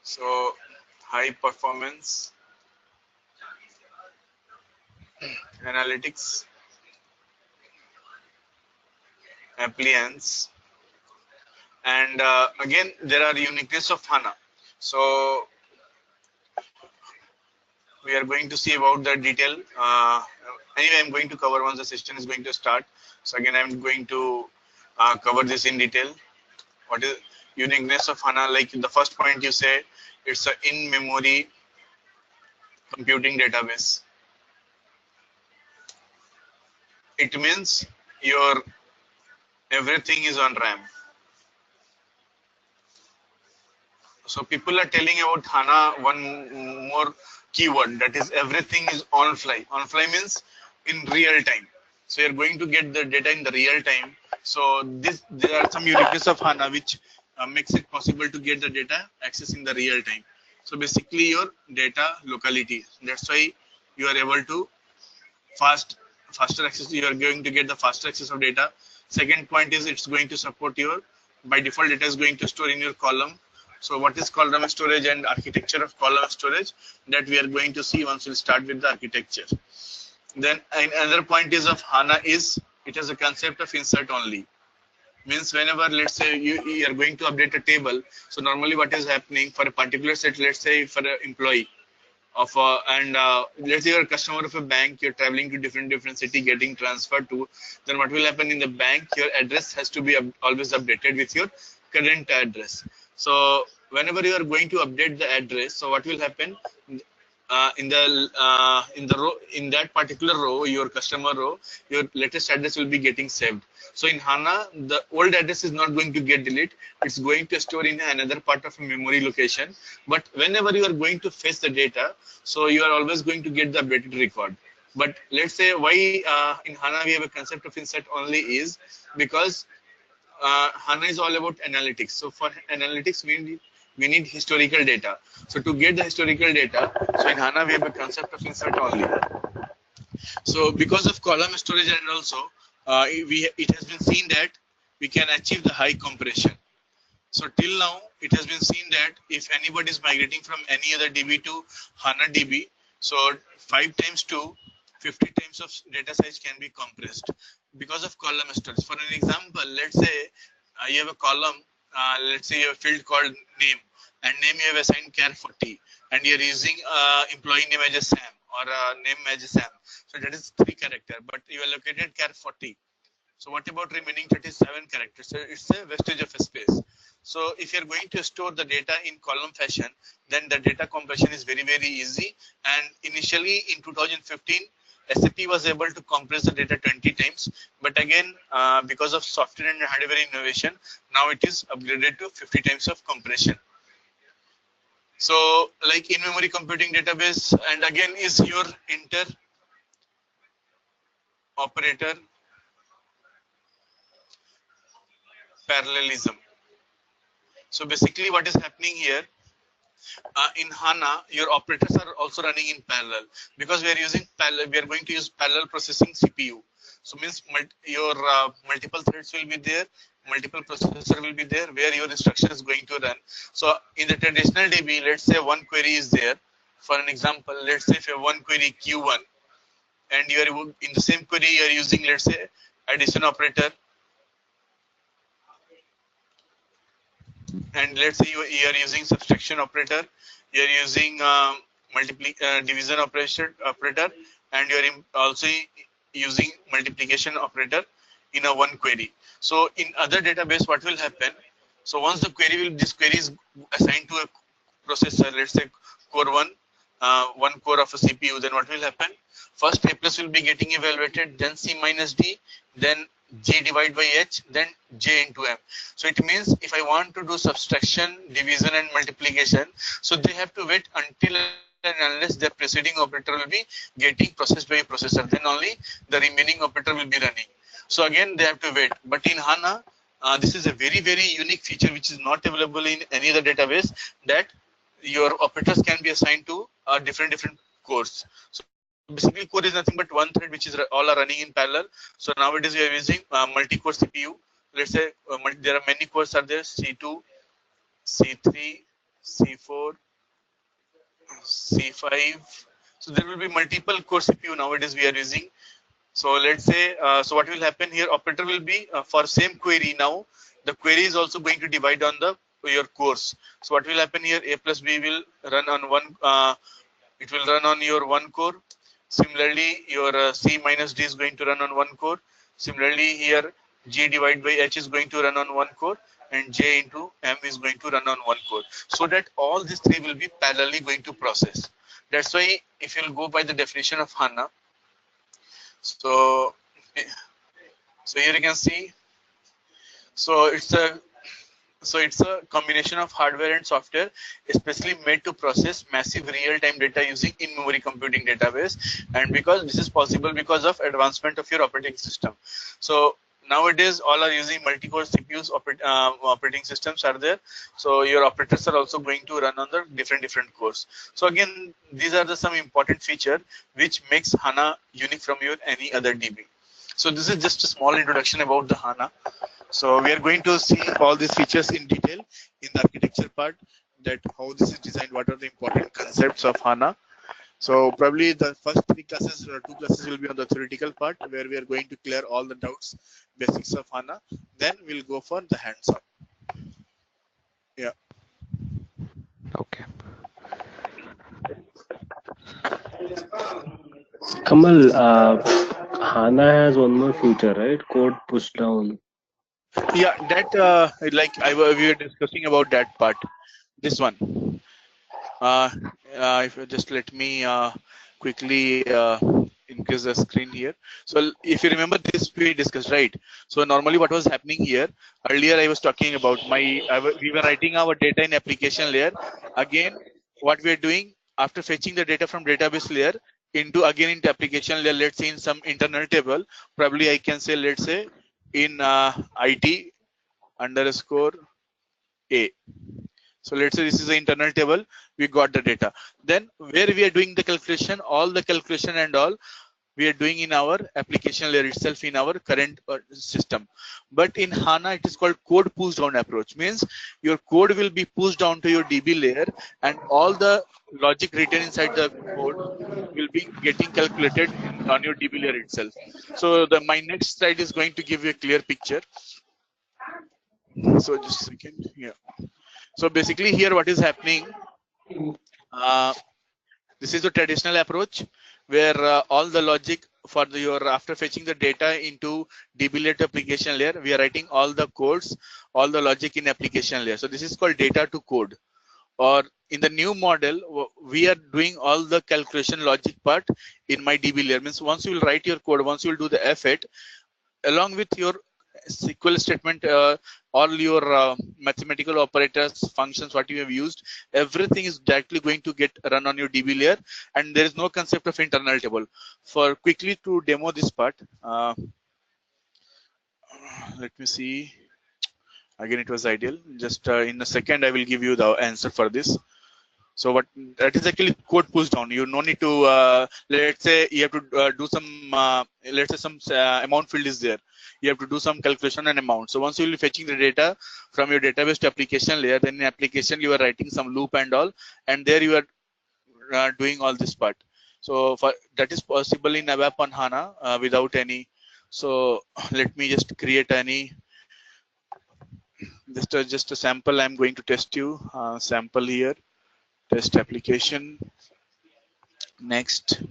So high performance analytics appliance, and again there are uniqueness of HANA. So we are going to see about the detail. Anyway, I'm going to cover once the session is going to start. So again, I'm going to cover this in detail. What is uniqueness of HANA? Like the first point you say, it's a in-memory computing database. It means your everything is on RAM. So people are telling about HANA one more keyword, that is everything is on fly. On fly means in real time. So you're going to get the data in the real time. So there are some uniqueness of HANA which makes it possible to get the data access in the real time. So basically your data locality. That's why you are able to faster access. You are going to get the faster access of data. Second point is it's going to support your, by default data is going to store in your column. So what is column storage and architecture of column storage, that we are going to see once we start with the architecture. Then another point is of HANA is it has a concept of insert only. Means whenever let's say you are going to update a table, so normally what is happening for a particular set, let's say for an employee of let's say you're a customer of a bank, you're traveling to different city, getting transferred to, then what will happen in the bank, your address has to be always updated with your current address. So whenever you are going to update the address, so what will happen in the row, in that particular row, your customer row, your latest address will be getting saved. So in HANA, the old address is not going to get deleted. It's going to store in another part of a memory location. But whenever you are going to fetch the data, so you are always going to get the updated record. But let's say why in HANA we have a concept of insert only is because HANA is all about analytics. So for analytics, we need historical data. So to get the historical data, so in HANA we have a concept of insert only. So because of column storage and also it has been seen that we can achieve the high compression. So till now it has been seen that if anybody is migrating from any other DB to HANA DB, so 5 times 2, 50 times of data size can be compressed because of column storage. For an example, let's say you have a column, let's say you have a field called name, and name you have assigned char 40, and you're using employee name as Sam or name as Sam. So that is 3 character, but you allocated char 40. So what about remaining 37 characters? So it's a wastage of a space. So if you're going to store the data in column fashion, then the data compression is very easy. And initially in 2015, SAP was able to compress the data 20 times, but again, because of software and hardware innovation, now it is upgraded to 50 times of compression. So like in-memory computing database, and again is your inter-operator parallelism. So basically what is happening here, in HANA, your operators are also running in parallel because we are using parallel. We are going to use parallel processing CPU. So means your multiple threads will be there, multiple processor will be there where your instruction is going to run. So in the traditional DB, let's say one query is there. For an example, let's say if you have one query Q1 and you are in the same query you are using, let's say, addition operator, and let's say you are using subtraction operator, you are using division operator, and you are also using multiplication operator in a one query. So in other database, what will happen? So once the this query is assigned to a processor, let's say core 1, one core of a CPU, then what will happen? First A plus will be getting evaluated, then C minus D, then J divided by H, then J into M. So it means if I want to do subtraction, division and multiplication, so they have to wait until and unless their preceding operator will be getting processed by a processor, then only the remaining operator will be running. So again they have to wait. But in HANA, this is a very unique feature which is not available in any other database, that your operators can be assigned to different cores. So basically core is nothing but one thread which is all are running in parallel. So nowadays we are using multi-core CPU. Let's say there are many cores are there, C2, C3, C4, C5. So there will be multiple core CPU nowadays we are using. So let's say, so what will happen here? Operator will be for same query now. The query is also going to divide on the your cores. So what will happen here? A plus B will run on one. It will run on your one core. Similarly, your C minus D is going to run on one core. Similarly, here G divided by H is going to run on one core, and J into M is going to run on one core. So that all these three will be parallelly going to process. That's why if you'll go by the definition of HANA, so so here you can see, so it's a combination of hardware and software, especially made to process massive real-time data using in-memory computing database. And because this is possible because of advancement of your operating system. So nowadays, all are using multi-core CPUs. Operating systems are there. So your operators are also going to run on the different cores. So again, these are the some important feature which makes HANA unique from your any other DB. So this is just a small introduction about the HANA. So we are going to see all these features in detail in the architecture part, that how this is designed, what are the important concepts of HANA. So probably the first three classes or two classes will be on the theoretical part, where we are going to clear all the doubts, basics of HANA. Then we'll go for the hands-on. Yeah. Okay. Kamal, HANA has one more feature, right? Code push down. Yeah, that like we were discussing about that part. This one. If you just let me quickly increase the screen here. So if you remember this, we discussed, right? So normally what was happening here, earlier I was talking about we were writing our data in application layer. Again, what we are doing after fetching the data from database layer into application layer, let's say in some internal table, probably I can say, let's say in IT underscore A. So let's say this is the internal table, we got the data. Then where we are doing the calculation, all the calculation and all, we are doing in our application layer itself in our current system. But in HANA, it is called code push down approach. Means your code will be pushed down to your DB layer, and all the logic written inside the code will be getting calculated on your DB layer itself. So my next slide is going to give you a clear picture. So just a second. Yeah. So basically here what is happening, this is the traditional approach where all the logic for your after fetching the data into DB layer to application layer, we are writing all the codes, all the logic in application layer. So this is called data to code. Or in the new model, we are doing all the calculation logic part in my DB layer. Means once you will write your code, once you will do the F8, along with your SQL statement, all your mathematical operators, functions, what you have used, everything is directly going to get run on your DB layer, and there is no concept of internal table. For quickly to demo this part, let me see. Again, it was ideal. Just in a second, I will give you the answer for this. So what that is actually code push down. You no need to let's say you have to do some let's say some amount field is there. You have to do some calculation and amount. So once you will be fetching the data from your database to application layer, then in application you are writing some loop and all, and there you are doing all this part. So for that is possible in Abap on HANA without any. So let me just create any just a sample. I'm going to test you sample here. Test application. Next.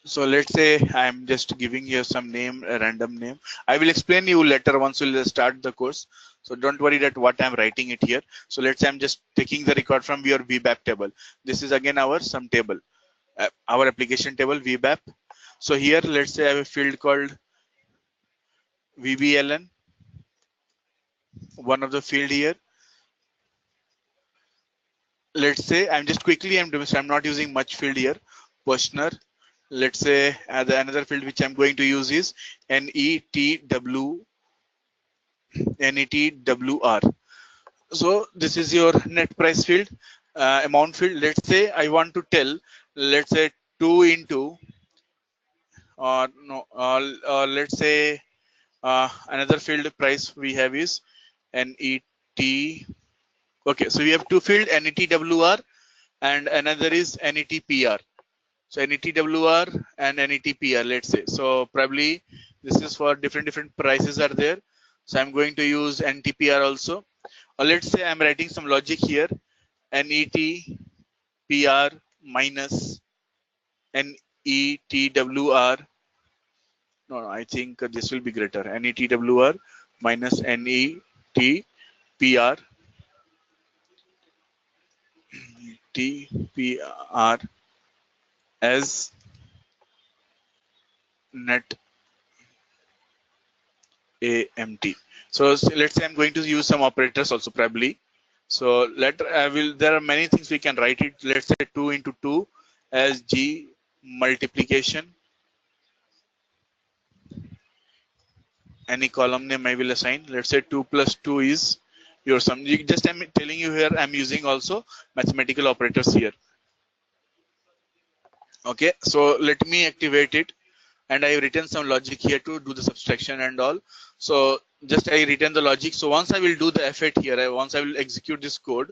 So let's say I'm just giving you some name, a random name. I will explain you later once we'll start the course. So don't worry that what I'm writing it here. So let's say I'm just taking the record from your VBAP table. This is again our some table, our application table VBAP. So here let's say I have a field called VBLN, one of the field here. Let's say I'm just quickly I'm not using much field here. Questioner. Let's say another field which I'm going to use is NETWR. So this is your net price field, amount field. Let's say I want to tell, let's say 2 into, or no, let's say Another field price we have is NET. Okay, so we have two field, NETWR and another is NETPR. So NETWR and NETPR, let's say. So probably this is for different prices are there. So I'm going to use NTPR also. Or let's say I'm writing some logic here. NETPR minus NETWR. No, I think this will be greater. NETWR minus NETPR. TPR as net AMT. So let's say I'm going to use some operators also probably. So there are many things we can write it. Let's say 2 into 2 as G multiplication. Any column name I will assign. Let's say 2 plus 2 is your sum. I'm telling you here I'm using also mathematical operators here. Okay, so let me activate it. And I have written some logic here to do the subtraction and all. So just I written the logic. So once I will do the effort here, once I will execute this code.